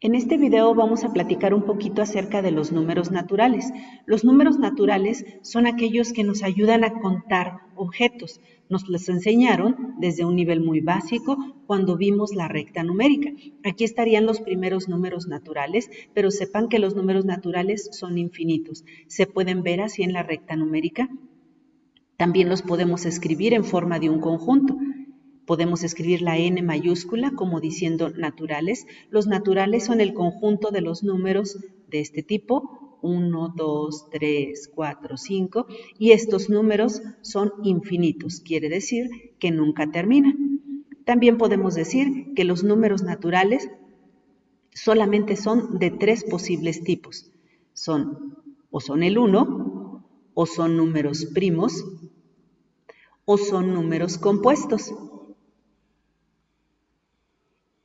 En este video vamos a platicar un poquito acerca de los números naturales. Los números naturales son aquellos que nos ayudan a contar objetos. Nos los enseñaron desde un nivel muy básico cuando vimos la recta numérica. Aquí estarían los primeros números naturales, pero sepan que los números naturales son infinitos. Se pueden ver así en la recta numérica. También los podemos escribir en forma de un conjunto. Podemos escribir la N mayúscula como diciendo naturales. Los naturales son el conjunto de los números de este tipo, 1, 2, 3, 4, 5, y estos números son infinitos, quiere decir que nunca terminan. También podemos decir que los números naturales solamente son de 3 posibles tipos. O son el 1, o son números primos, o son números compuestos.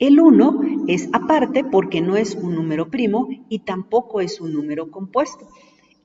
El 1 es aparte porque no es un número primo y tampoco es un número compuesto.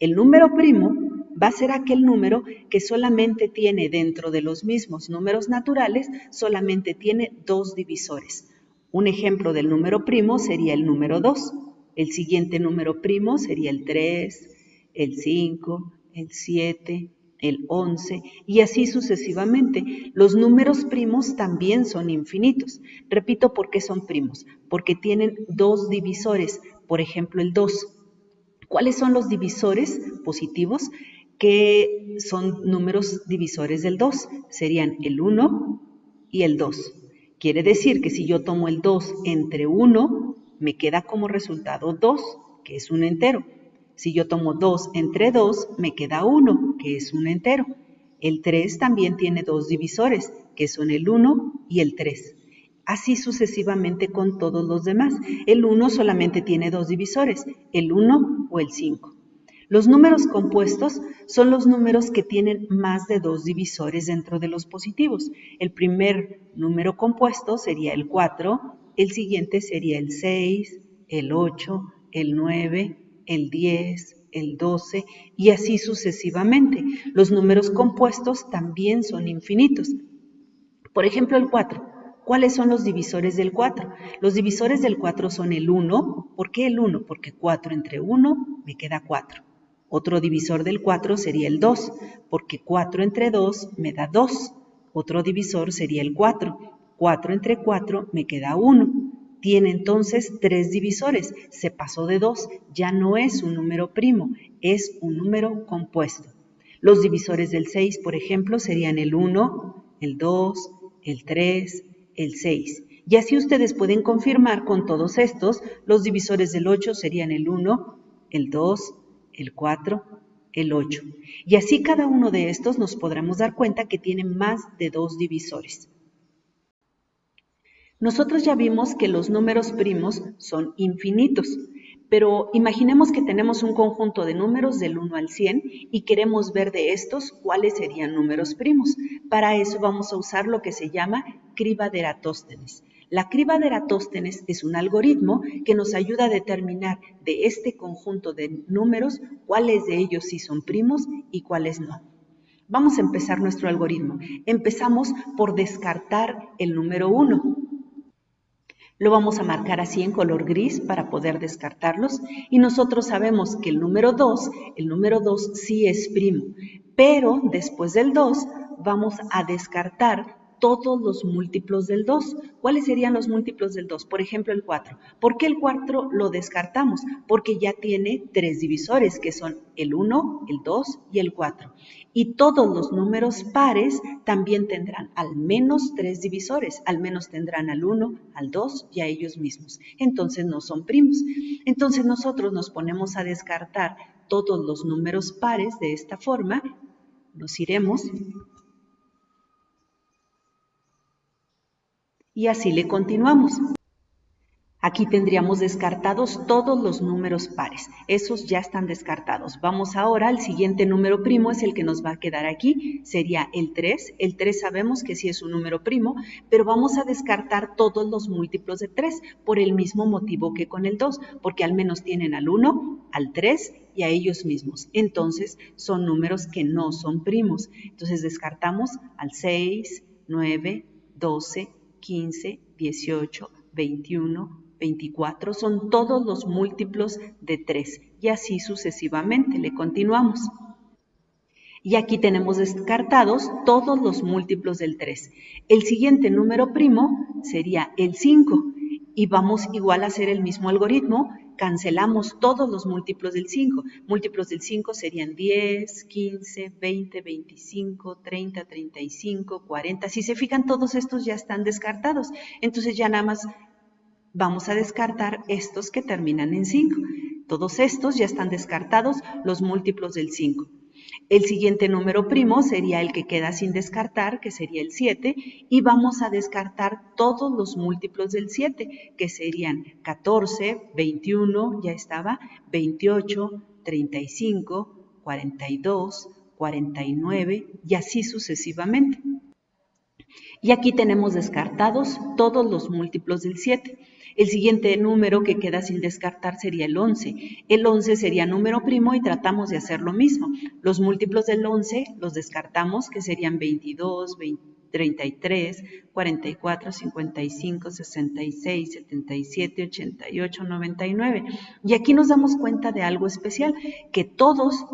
El número primo va a ser aquel número que solamente tiene dentro de los mismos números naturales, solamente tiene 2 divisores. Un ejemplo del número primo sería el número 2. El siguiente número primo sería el 3, el 5, el 7, el 11 y así sucesivamente. Los números primos también son infinitos. Repito, ¿por qué son primos? Porque tienen 2 divisores, por ejemplo el 2. ¿Cuáles son los divisores positivos? Que son números divisores del 2. Serían el 1 y el 2. Quiere decir que si yo tomo el 2 entre 1, me queda como resultado 2, que es un entero. Si yo tomo 2 entre 2, me queda 1, que es un entero. El 3 también tiene 2 divisores, que son el 1 y el 3. Así sucesivamente con todos los demás. El 1 solamente tiene 2 divisores, el 1 o el 5. Los números compuestos son los números que tienen más de 2 divisores dentro de los positivos. El primer número compuesto sería el 4, el siguiente sería el 6, el 8, el 9, el 10, el 12 y así sucesivamente. Los números compuestos también son infinitos. Por ejemplo, el 4. ¿Cuáles son los divisores del 4? Los divisores del 4 son el 1. ¿Por qué el 1? Porque 4 entre 1 me queda 4. Otro divisor del 4 sería el 2, porque 4 entre 2 me da 2. Otro divisor sería el 4. 4 entre 4 me queda 1. Tiene entonces 3 divisores. Se pasó de 2. Ya no es un número primo, es un número compuesto. Los divisores del 6, por ejemplo, serían el 1, el 2, el 3, el 6. Y así ustedes pueden confirmar con todos estos. Los divisores del 8 serían el 1, el 2, el 4, el 8. Y así cada uno de estos nos podremos dar cuenta que tiene más de 2 divisores. Nosotros ya vimos que los números primos son infinitos, pero imaginemos que tenemos un conjunto de números del 1 al 100 y queremos ver de estos cuáles serían números primos. Para eso vamos a usar lo que se llama criba de Eratóstenes. La criba de Eratóstenes es un algoritmo que nos ayuda a determinar de este conjunto de números cuáles de ellos sí son primos y cuáles no. Vamos a empezar nuestro algoritmo. Empezamos por descartar el número 1. Lo vamos a marcar así en color gris para poder descartarlos y nosotros sabemos que el número 2 sí es primo, pero después del 2 vamos a descartar todos los múltiplos del 2. ¿Cuáles serían los múltiplos del 2? Por ejemplo, el 4. ¿Por qué el 4 lo descartamos? Porque ya tiene 3 divisores, que son el 1, el 2 y el 4. Y todos los números pares también tendrán al menos 3 divisores, al menos tendrán al 1, al 2 y a ellos mismos. Entonces no son primos. Entonces nosotros nos ponemos a descartar todos los números pares de esta forma. Nos iremos y así le continuamos. Aquí tendríamos descartados todos los números pares. Esos ya están descartados. Vamos ahora al siguiente número primo, es el que nos va a quedar aquí. Sería el 3. El 3 sabemos que sí es un número primo, pero vamos a descartar todos los múltiplos de 3 por el mismo motivo que con el 2, porque al menos tienen al 1, al 3 y a ellos mismos. Entonces son números que no son primos. Entonces descartamos al 6, 9, 12, 15, 18, 21, 24 son todos los múltiplos de 3 y así sucesivamente. Le continuamos. Y aquí tenemos descartados todos los múltiplos del 3. El siguiente número primo sería el 5 y vamos igual a hacer el mismo algoritmo. Cancelamos todos los múltiplos del 5. Múltiplos del 5 serían 10, 15, 20, 25, 30, 35, 40. Si se fijan, todos estos ya están descartados. Entonces ya nada más vamos a descartar estos que terminan en 5. Todos estos ya están descartados, los múltiplos del 5. El siguiente número primo sería el que queda sin descartar, que sería el 7, y vamos a descartar todos los múltiplos del 7, que serían 14, 21, ya estaba, 28, 35, 42, 49 y así sucesivamente. Y aquí tenemos descartados todos los múltiplos del 7. El siguiente número que queda sin descartar sería el 11. El 11 sería número primo y tratamos de hacer lo mismo. Los múltiplos del 11 los descartamos, que serían 22, 33, 44, 55, 66, 77, 88, 99. Y aquí nos damos cuenta de algo especial, que todos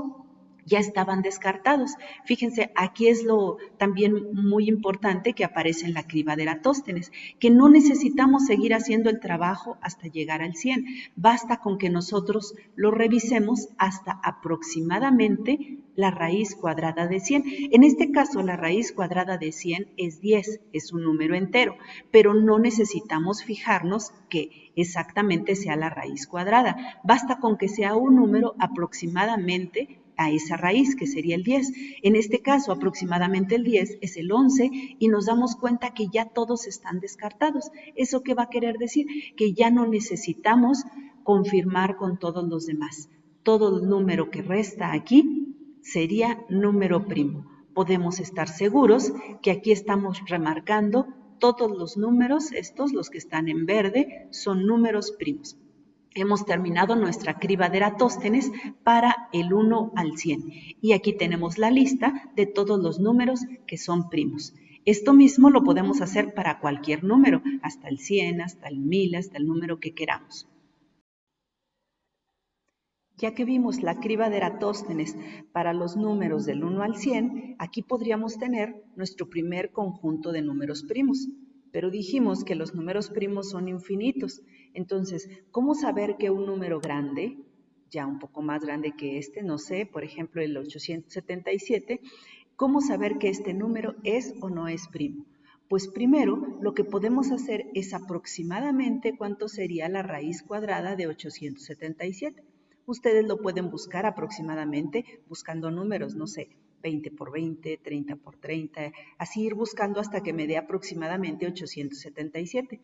ya estaban descartados. Fíjense, aquí es lo también muy importante que aparece en la criba de Eratóstenes, que no necesitamos seguir haciendo el trabajo hasta llegar al 100. Basta con que nosotros lo revisemos hasta aproximadamente la raíz cuadrada de 100. En este caso, la raíz cuadrada de 100 es 10, es un número entero, pero no necesitamos fijarnos que exactamente sea la raíz cuadrada. Basta con que sea un número aproximadamente a esa raíz, que sería el 10. En este caso, aproximadamente el 10 es el 11 y nos damos cuenta que ya todos están descartados. ¿Eso qué va a querer decir? Que ya no necesitamos confirmar con todos los demás. Todo el número que resta aquí sería número primo. Podemos estar seguros que aquí estamos remarcando todos los números, estos, los que están en verde, son números primos. Hemos terminado nuestra criba de Eratóstenes para el 1 al 100 y aquí tenemos la lista de todos los números que son primos. Esto mismo lo podemos hacer para cualquier número, hasta el 100, hasta el 1000, hasta el número que queramos. Ya que vimos la criba de Eratóstenes para los números del 1 al 100, aquí podríamos tener nuestro primer conjunto de números primos. Pero dijimos que los números primos son infinitos. Entonces, ¿cómo saber que un número grande, ya un poco más grande que este, no sé, por ejemplo el 877, cómo saber que este número es o no es primo? Pues primero, lo que podemos hacer es aproximadamente cuánto sería la raíz cuadrada de 877. Ustedes lo pueden buscar aproximadamente buscando números, no sé, 20 por 20, 30 por 30, así ir buscando hasta que me dé aproximadamente 877.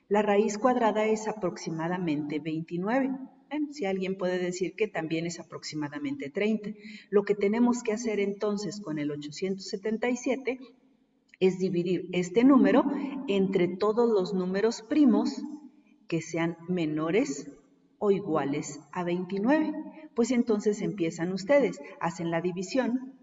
La raíz cuadrada es aproximadamente 29. Si alguien puede decir que también es aproximadamente 30. Lo que tenemos que hacer entonces con el 877 es dividir este número entre todos los números primos que sean menores o iguales a 29. Pues entonces empiezan ustedes, hacen la división.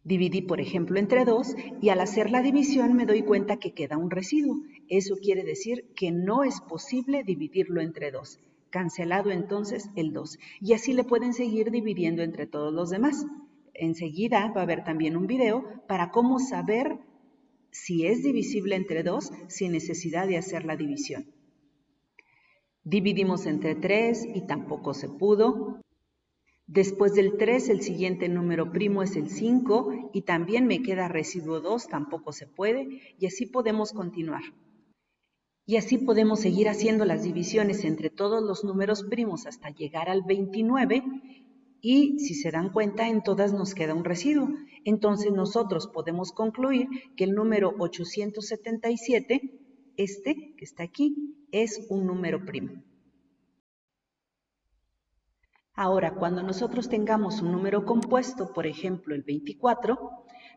Dividí, por ejemplo, entre 2 y al hacer la división me doy cuenta que queda un residuo. Eso quiere decir que no es posible dividirlo entre 2. Cancelado entonces el 2. Y así le pueden seguir dividiendo entre todos los demás. Enseguida va a haber también un video para cómo saber si es divisible entre 2 sin necesidad de hacer la división. Dividimos entre 3 y tampoco se pudo. Después del 3, el siguiente número primo es el 5 y también me queda residuo 2, tampoco se puede, y así podemos continuar. Y así podemos seguir haciendo las divisiones entre todos los números primos hasta llegar al 29 y si se dan cuenta en todas nos queda un residuo. Entonces nosotros podemos concluir que el número 877, este que está aquí, es un número primo. Ahora, cuando nosotros tengamos un número compuesto, por ejemplo el 24,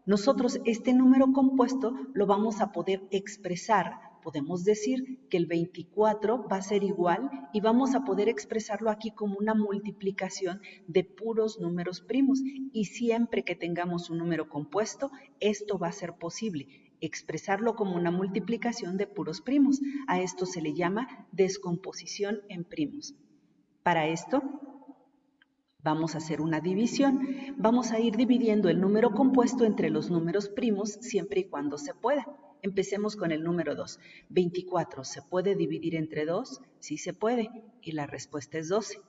nosotros este número compuesto lo vamos a poder expresar. Podemos decir que el 24 va a ser igual y vamos a poder expresarlo aquí como una multiplicación de puros números primos. Y siempre que tengamos un número compuesto, esto va a ser posible. expresarlo como una multiplicación de puros primos. A esto se le llama descomposición en primos. Para esto vamos a hacer una división. Vamos a ir dividiendo el número compuesto entre los números primos siempre y cuando se pueda. Empecemos con el número 2. 24, ¿se puede dividir entre 2? Sí se puede, y la respuesta es 12.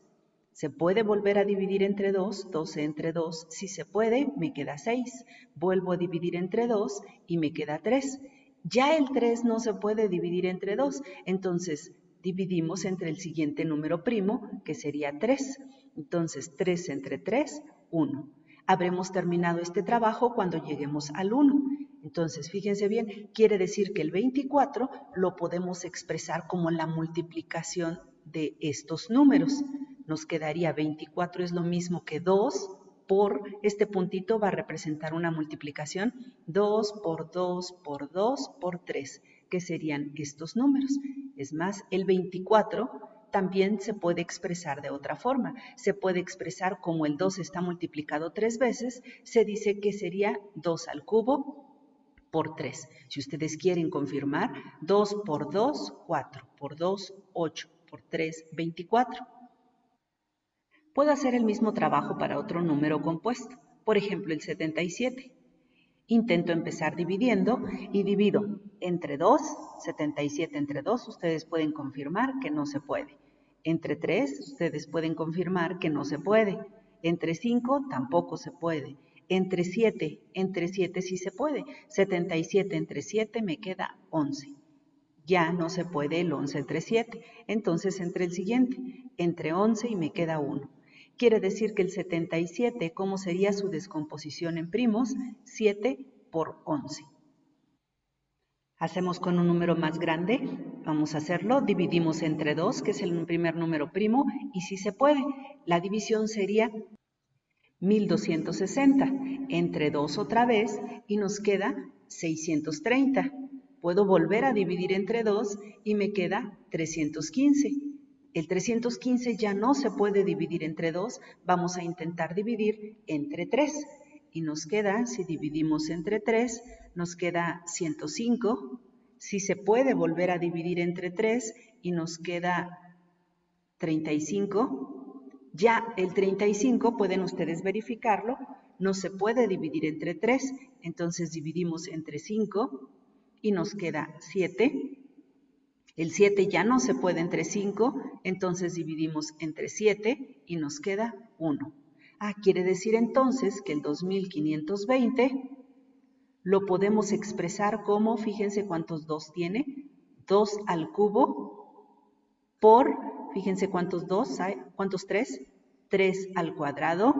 ¿Se puede volver a dividir entre 2? 12 entre 2, sí se puede, me queda 6. Vuelvo a dividir entre 2 y me queda 3. Ya el 3 no se puede dividir entre 2, entonces dividimos entre el siguiente número primo, que sería 3. Entonces, 3 entre 3, 1. Habremos terminado este trabajo cuando lleguemos al 1. Entonces, fíjense bien, quiere decir que el 24 lo podemos expresar como la multiplicación de estos números. Nos quedaría 24 es lo mismo que 2 por, este puntito va a representar una multiplicación, 2 por 2 por 2 por 3, que serían estos números. Es más, el 24 también se puede expresar de otra forma. Se puede expresar como el 2 está multiplicado 3 veces, se dice que sería 2 al cubo por 3. Si ustedes quieren confirmar, 2 por 2, 4, por 2, 8, por 3, 24. Puedo hacer el mismo trabajo para otro número compuesto, por ejemplo el 77. Intento empezar dividiendo y divido entre 2, 77 entre 2, ustedes pueden confirmar que no se puede. Entre 3, ustedes pueden confirmar que no se puede. Entre 5, tampoco se puede. Entre 7 sí se puede. 77 entre 7 me queda 11. Ya no se puede el 11 entre 7. Entonces entre el siguiente, entre 11 y me queda 1. Quiere decir que el 77, ¿cómo sería su descomposición en primos? 7 por 11. Hacemos con un número más grande, vamos a hacerlo, dividimos entre 2, que es el primer número primo, y si se puede, la división sería 1260, entre 2 otra vez, y nos queda 630. Puedo volver a dividir entre 2 y me queda 315. El 315 ya no se puede dividir entre 2, vamos a intentar dividir entre 3. Y nos queda, si dividimos entre 3, nos queda 105. Si se puede volver a dividir entre 3 y nos queda 35. Ya el 35, pueden ustedes verificarlo, no se puede dividir entre 3, entonces dividimos entre 5 y nos queda 7. El 7 ya no se puede entre 5, entonces dividimos entre 7 y nos queda 1. Quiere decir entonces que el 2520 lo podemos expresar como, fíjense cuántos 2 tiene, 2 al cubo por, fíjense cuántos 2 hay, cuántos 3, 3 al cuadrado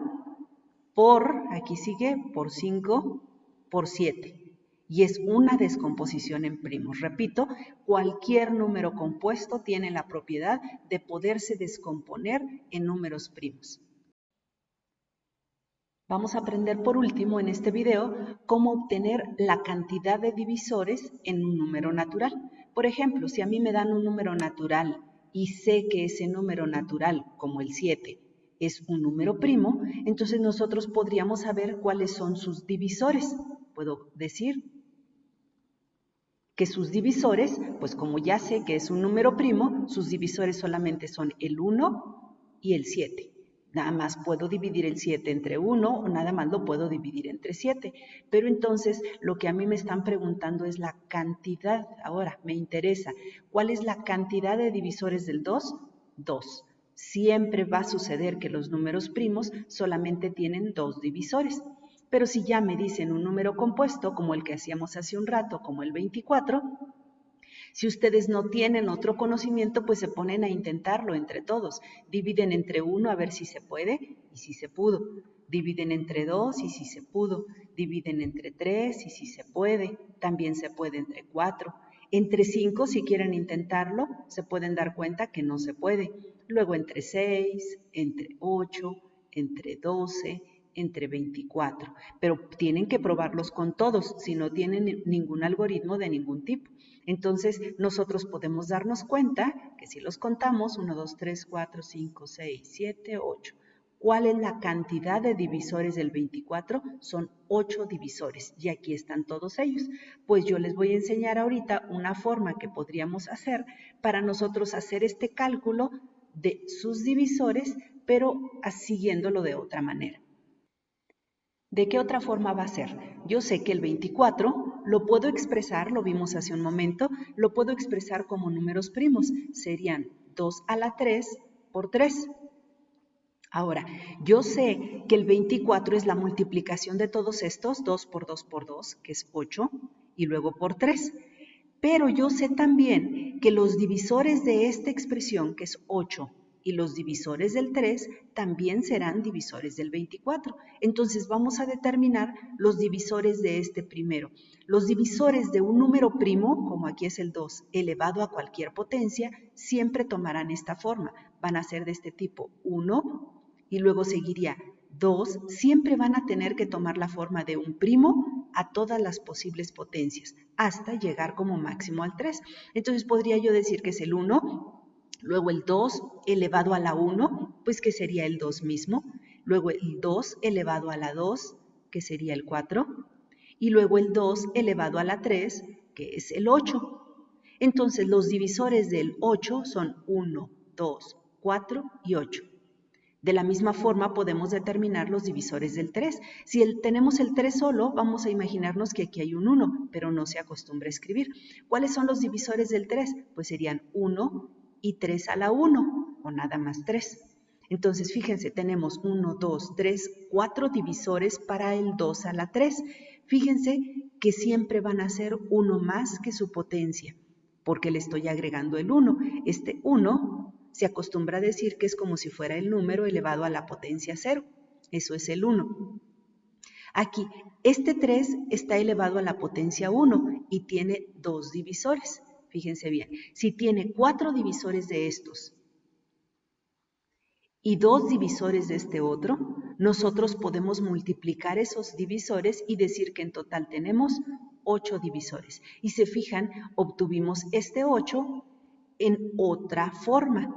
por, aquí sigue, por 5, por 7. Y es una descomposición en primos. Repito, cualquier número compuesto tiene la propiedad de poderse descomponer en números primos. Vamos a aprender por último en este video cómo obtener la cantidad de divisores en un número natural. Por ejemplo, si a mí me dan un número natural y sé que ese número natural, como el 7, es un número primo, entonces nosotros podríamos saber cuáles son sus divisores. Puedo decir que sus divisores, pues como ya sé que es un número primo, sus divisores solamente son el 1 y el 7. Nada más puedo dividir el 7 entre 1 o nada más lo puedo dividir entre 7. Pero entonces lo que a mí me están preguntando es la cantidad. Ahora me interesa, ¿cuál es la cantidad de divisores del 2? 2. Siempre va a suceder que los números primos solamente tienen 2 divisores. Pero si ya me dicen un número compuesto, como el que hacíamos hace un rato, como el 24, si ustedes no tienen otro conocimiento, pues se ponen a intentarlo entre todos. Dividen entre 1 a ver si se puede y si se pudo. Dividen entre 2 y si se pudo. Dividen entre 3 y si se puede. También se puede entre 4. Entre 5, si quieren intentarlo, se pueden dar cuenta que no se puede. Luego entre 6, entre 8, entre 12, entre 24. Pero tienen que probarlos con todos, si no tienen ningún algoritmo de ningún tipo. Entonces, nosotros podemos darnos cuenta que si los contamos, 1, 2, 3, 4, 5, 6, 7, 8. ¿Cuál es la cantidad de divisores del 24? Son 8 divisores y aquí están todos ellos. Pues yo les voy a enseñar ahorita una forma que podríamos hacer para nosotros hacer este cálculo de sus divisores, pero siguiéndolo de otra manera. ¿De qué otra forma va a ser? Yo sé que el 24 lo puedo expresar, lo vimos hace un momento, lo puedo expresar como números primos. Serían 2 a la 3 por 3. Ahora, yo sé que el 24 es la multiplicación de todos estos, 2 por 2 por 2, que es 8, y luego por 3. Pero yo sé también que los divisores de esta expresión, que es 8, y los divisores del 3 también serán divisores del 24. Entonces vamos a determinar los divisores de este primero. Los divisores de un número primo, como aquí es el 2, elevado a cualquier potencia, siempre tomarán esta forma. Van a ser de este tipo 1, y luego seguiría 2, siempre van a tener que tomar la forma de un primo a todas las posibles potencias, hasta llegar como máximo al 3. Entonces podría yo decir que es el 1, luego el 2 elevado a la 1, pues que sería el 2 mismo, luego el 2 elevado a la 2, que sería el 4, y luego el 2 elevado a la 3, que es el 8. Entonces los divisores del 8 son 1, 2, 4 y 8. De la misma forma podemos determinar los divisores del 3. Si tenemos el 3 solo, vamos a imaginarnos que aquí hay un 1, pero no se acostumbra a escribir. ¿Cuáles son los divisores del 3? Pues serían 1 y 3 a la 1, o nada más 3. Entonces, fíjense, tenemos 1, 2, 3, 4 divisores para el 2 a la 3. Fíjense que siempre van a ser 1 más que su potencia, porque le estoy agregando el 1. Este 1 se acostumbra a decir que es como si fuera el número elevado a la potencia 0. Eso es el 1. Aquí, este 3 está elevado a la potencia 1 y tiene 2 divisores. Fíjense bien, si tiene 4 divisores de estos y 2 divisores de este otro, nosotros podemos multiplicar esos divisores y decir que en total tenemos 8 divisores. Y se fijan, obtuvimos este 8 en otra forma.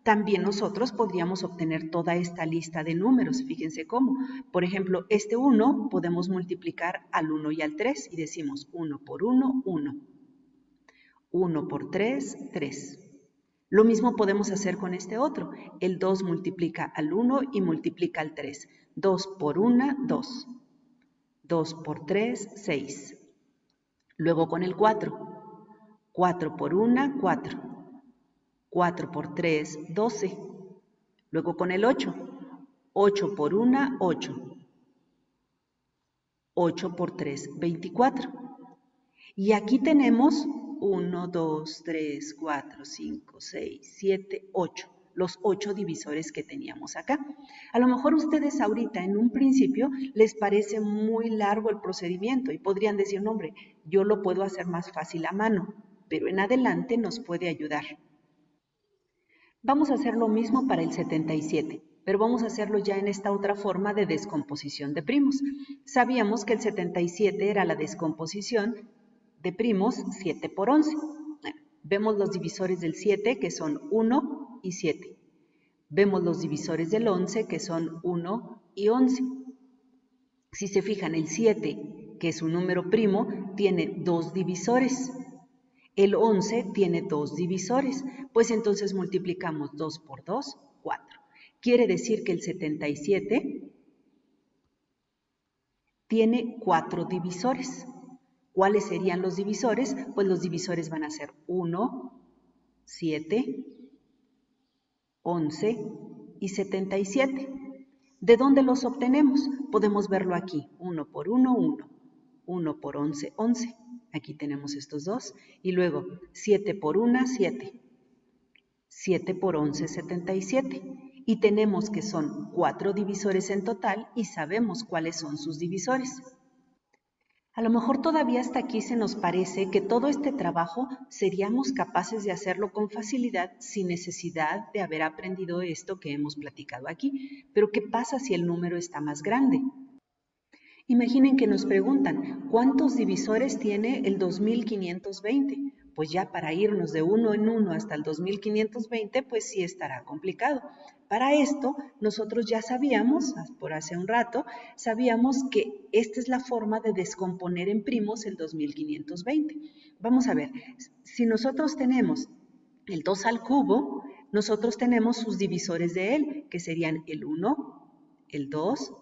También nosotros podríamos obtener toda esta lista de números, fíjense cómo. Por ejemplo, este 1 podemos multiplicar al 1 y al 3 y decimos 1 por 1, 1. 1 por 3, 3. Lo mismo podemos hacer con este otro. El 2 multiplica al 1 y multiplica al 3. 2 por 1, 2. 2 por 3, 6. Luego con el 4. 4 por 1, 4. 4 por 3, 12. Luego con el 8. 8 por 1, 8. 8 por 3, 24. Y aquí tenemos 1, 2, 3, 4, 5, 6, 7, 8. Los 8 divisores que teníamos acá. A lo mejor ustedes ahorita en un principio les parece muy largo el procedimiento y podrían decir, no hombre, yo lo puedo hacer más fácil a mano, pero en adelante nos puede ayudar. Vamos a hacer lo mismo para el 77, pero vamos a hacerlo ya en esta otra forma de descomposición de primos. Sabíamos que el 77 era la descomposición de primos 7 por 11. Vemos los divisores del 7, que son 1 y 7. Vemos los divisores del 11, que son 1 y 11. Si se fijan, el 7, que es un número primo, tiene 2 divisores. El 11 tiene 2 divisores, pues entonces multiplicamos 2 por 2, 4. Quiere decir que el 77 tiene 4 divisores. ¿Cuáles serían los divisores? Pues los divisores van a ser 1, 7, 11 y 77. ¿De dónde los obtenemos? Podemos verlo aquí, 1 por 1, 1, 1 por 11, 11. Aquí tenemos estos dos. Y luego 7 por 1, 7. 7 por 11, 77. Y tenemos que son 4 divisores en total y sabemos cuáles son sus divisores. A lo mejor todavía hasta aquí se nos parece que todo este trabajo seríamos capaces de hacerlo con facilidad sin necesidad de haber aprendido esto que hemos platicado aquí. Pero ¿qué pasa si el número está más grande? Imaginen que nos preguntan, ¿cuántos divisores tiene el 2520? Pues ya para irnos de uno en uno hasta el 2520, pues sí estará complicado. Para esto, nosotros ya sabíamos, por hace un rato, sabíamos que esta es la forma de descomponer en primos el 2520. Vamos a ver, si nosotros tenemos el 2 al cubo, nosotros tenemos sus divisores de él, que serían el 1, el 2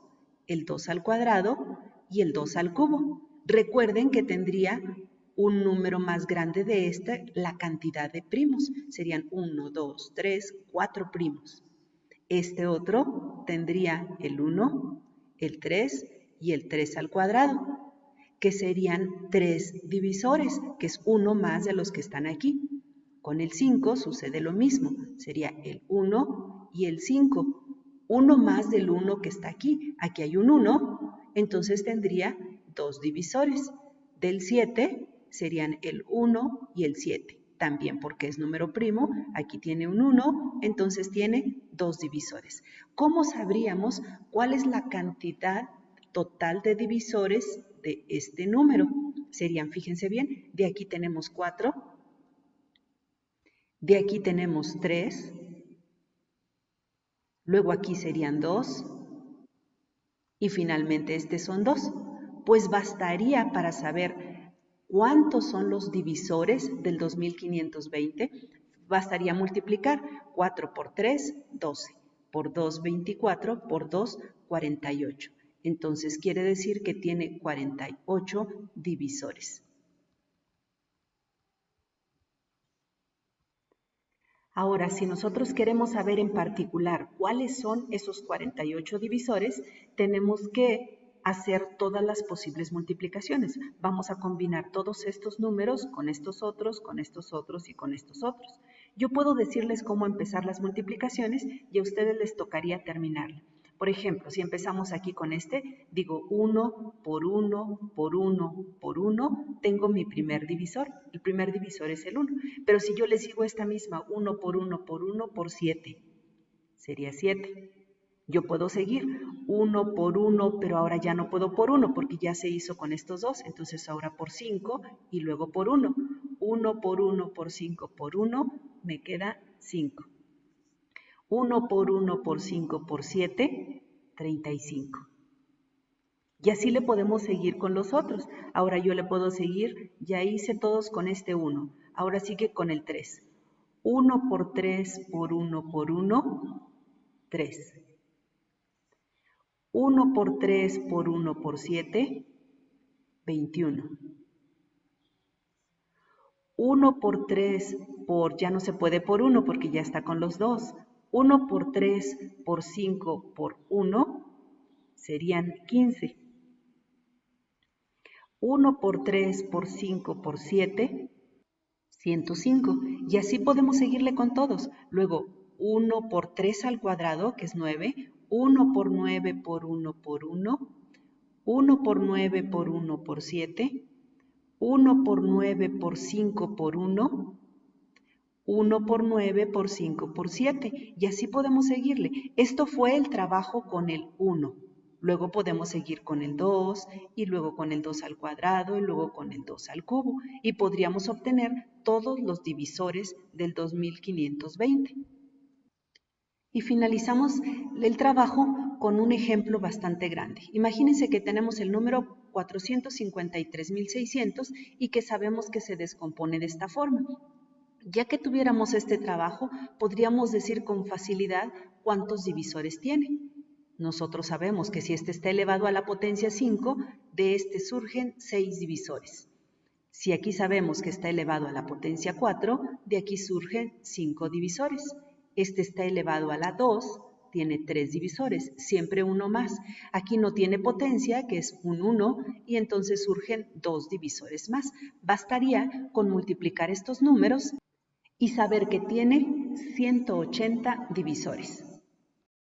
al cuadrado y el 2 al cubo. Recuerden que tendría un número más grande de este, la cantidad de primos. Serían 1, 2, 3, 4 primos. Este otro tendría el 1, el 3 y el 3 al cuadrado, que serían 3 divisores, que es uno más de los que están aquí. Con el 5 sucede lo mismo, sería el 1 y el 5, uno más del 1 que está aquí. Aquí hay un 1, entonces tendría 2 divisores. Del 7 serían el 1 y el 7. También porque es número primo, aquí tiene un 1, entonces tiene 2 divisores. ¿Cómo sabríamos cuál es la cantidad total de divisores de este número? Serían, fíjense bien, de aquí tenemos 4, de aquí tenemos 3, luego aquí serían 2 y finalmente este son 2. Pues bastaría para saber cuántos son los divisores del 2520, bastaría multiplicar 4 por 3, 12, por 2, 24, por 2, 48. Entonces quiere decir que tiene 48 divisores. Ahora, si nosotros queremos saber en particular cuáles son esos 48 divisores, tenemos que hacer todas las posibles multiplicaciones. Vamos a combinar todos estos números con estos otros, con estos otros y con estos otros. Yo puedo decirles cómo empezar las multiplicaciones y a ustedes les tocaría terminarla. Por ejemplo, si empezamos aquí con este, digo 1 por 1 por 1 por 1, tengo mi primer divisor. El primer divisor es el 1. Pero si yo le sigo esta misma 1 por 1 por 1 por 7, sería 7. Yo puedo seguir 1 por 1, pero ahora ya no puedo por 1 porque ya se hizo con estos dos. Entonces ahora por 5 y luego por 1. 1 por 1 por 5 por 1, me queda 5. 1 por 1 por 5 por 7, 35. Y así le podemos seguir con los otros. Ahora yo le puedo seguir, ya hice todos con este 1. Ahora sigue con el 3. 1 por 3 por 1 por 1, 3. 1 por 3 por 1 por 7, 21. 1 por 3 por, ya no se puede por 1 porque ya está con los dos. 1 por 3 por 5 por 1 serían 15. 1 por 3 por 5 por 7, 105. Y así podemos seguirle con todos. Luego, 1 por 3 al cuadrado, que es 9. 1 por 9 por 1 por 1. 1 por 9 por 1 por 7. 1 por 9 por 5 por 1. 1 por 9 por 5 por 7. Y así podemos seguirle. Esto fue el trabajo con el 1. Luego podemos seguir con el 2 y luego con el 2 al cuadrado y luego con el 2 al cubo. Y podríamos obtener todos los divisores del 2520. Y finalizamos el trabajo con un ejemplo bastante grande. Imagínense que tenemos el número 453.600 y que sabemos que se descompone de esta forma. Ya que tuviéramos este trabajo, podríamos decir con facilidad cuántos divisores tiene. Nosotros sabemos que si este está elevado a la potencia 5, de este surgen 6 divisores. Si aquí sabemos que está elevado a la potencia 4, de aquí surgen 5 divisores. Este está elevado a la 2, tiene 3 divisores, siempre uno más. Aquí no tiene potencia, que es un 1, y entonces surgen 2 divisores más. Bastaría con multiplicar estos números y saber que tiene 180 divisores.